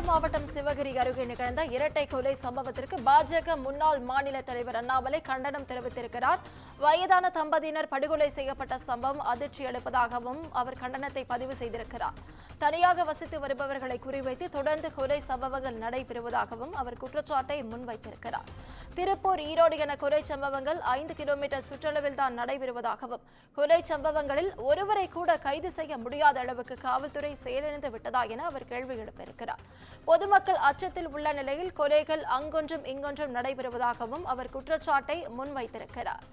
ஈரோடு மாவட்டம் சிவகிரி அருகே நிகழ்ந்த இரட்டை கொலை சம்பவத்திற்கு பாஜக முன்னாள் மாநில தலைவர் அண்ணாமலை கண்டனம் தெரிவித்திருக்கிறார். வயதான தம்பதியினர் படுகொலை செய்யப்பட்ட சம்பவம் அதிர்ச்சி அளிப்பதாகவும் அவர் கண்டனத்தை பதிவு செய்திருக்கிறார். தனியாக வசித்து வருபவர்களை குறிவைத்து தொடர்ந்து கொலை சம்பவங்கள் நடைபெறுவதாகவும் அவர் குற்றச்சாட்டை முன்வைத்திருக்கிறார். திருப்பூர், ஈரோடு என கொலை சம்பவங்கள் 5 கிலோமீட்டர் சுற்றளவில் தான் நடைபெறுவதாகவும் கொலை சம்பவங்களில் ஒருவரை கூட கைது செய்ய முடியாத அளவுக்கு காவல்துறை செயலிழந்து விட்டதா என அவர் கேள்வி எழுப்பியிருக்கிறார். பொதுமக்கள் அச்சத்தில் உள்ள நிலையில் கொலைகள் அங்கொன்றும் இங்கொன்றும் நடைபெறுவதாகவும் அவர் குற்றச்சாட்டை முன்வைத்திருக்கிறார்.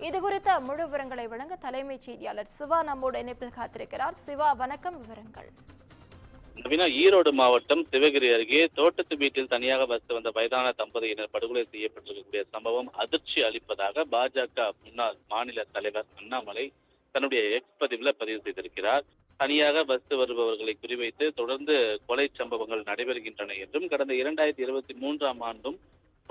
இதுகுறித்த முழு விவரங்களை வழங்க தலைமைச் செய்தியாளர் சிவா நம்மோடு இணைப்பில் காத்திருக்கிறார். சிவா, வணக்கம். விவரங்கள். ஈரோடு மாவட்டம் சிவகிரி அருகே தோட்டத்து வீட்டில் தனியாக வசித்து வந்த வயதான தம்பதியினர் படுகொலை செய்யப்பட்டிருக்கக்கூடிய சம்பவம் அதிர்ச்சி அளிப்பதாக பாஜக முன்னாள் மாநில தலைவர் அண்ணாமலை தன்னுடைய எக்ஸ் பதிவில் பதிவு செய்திருக்கிறார். தனியாக வசித்து வருபவர்களை குறிவைத்து தொடர்ந்து கொலை சம்பவங்கள் நடைபெறுகின்றன என்றும் கடந்த 2023ஆம் ஆண்டும்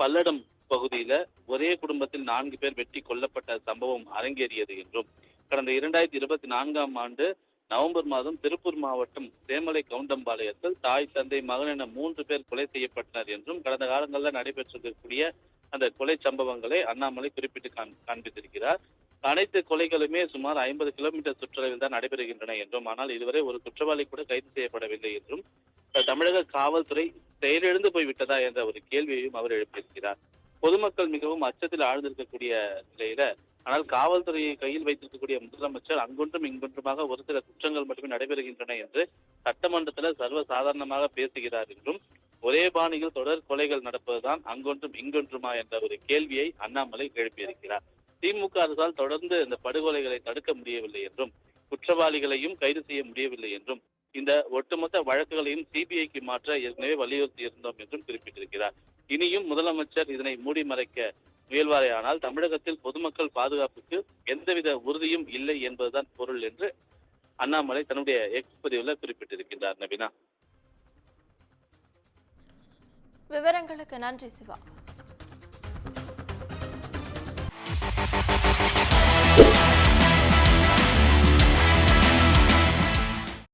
பல்லடம் பகுதியில ஒரே குடும்பத்தில் 4 பேர் வெட்டி கொல்லப்பட்ட சம்பவம் அரங்கேறியது என்றும் கடந்த 2024ஆம் ஆண்டு நவம்பர் மாதம் திருப்பூர் மாவட்டம் தேமலை கவுண்டம்பாளையத்தில் தாய், தந்தை, மகன் என 3 பேர் கொலை செய்யப்பட்டனர் என்றும் கடந்த காலங்களில் நடைபெற்றிருக்கக்கூடிய அந்த கொலை சம்பவங்களை அண்ணாமலை குறிப்பிட்டு காண்பித்திருக்கிறார். அனைத்து கொலைகளுமே சுமார் 50 கிலோமீட்டர் சுற்றளவில் தான் நடைபெறுகின்றன என்றும், ஆனால் இதுவரை ஒரு குற்றவாளி கூட கைது செய்யப்படவில்லை என்றும், தமிழக காவல்துறை செயலிழந்து போய்விட்டதா என்ற ஒரு கேள்வியையும் அவர் எழுப்பியிருக்கிறார். பொதுமக்கள் மிகவும் அச்சத்தில் ஆழ்ந்திருக்கக்கூடிய நிலையில, ஆனால் காவல்துறையை கையில் வைத்திருக்கக்கூடிய முதலமைச்சர் அங்கொன்றும் இங்கொன்றுமாக ஒரு சில குற்றங்கள் மட்டுமே நடைபெறுகின்றன என்று சட்டமன்றத்தில் சர்வசாதாரணமாக பேசுகிறார் என்றும், ஒரே பாணியில் தொடர் கொலைகள் நடப்பதுதான் அங்கொன்றும் இங்கொன்றுமா என்ற ஒரு கேள்வியை அண்ணாமலை எழுப்பியிருக்கிறார். திமுக அரசால் தொடர்ந்து இந்த படுகொலைகளை தடுக்க முடியவில்லை என்றும், குற்றவாளிகளையும் கைது செய்ய முடியவில்லை என்றும், இந்த ஒட்டுமொத்த வழக்குகளையும் சிபிஐக்கு மாற்ற ஏற்கனவே வலியுறுத்தி இருந்தோம் என்றும் குறிப்பிட்டிருக்கிறார். இனியும் முதலமைச்சர் இதனை மூடி மறைக்க முயல்வாரேயானால் தமிழகத்தில் பொதுமக்கள் பாதுகாப்புக்கு எந்தவித உறுதியும் இல்லை என்பதுதான் பொருள் என்று அண்ணாமலை தன்னுடைய எக்ஸ் பதிவில் குறிப்பிட்டிருக்கிறார். நவீனா, விவரங்களுக்கு நன்றி சிவா.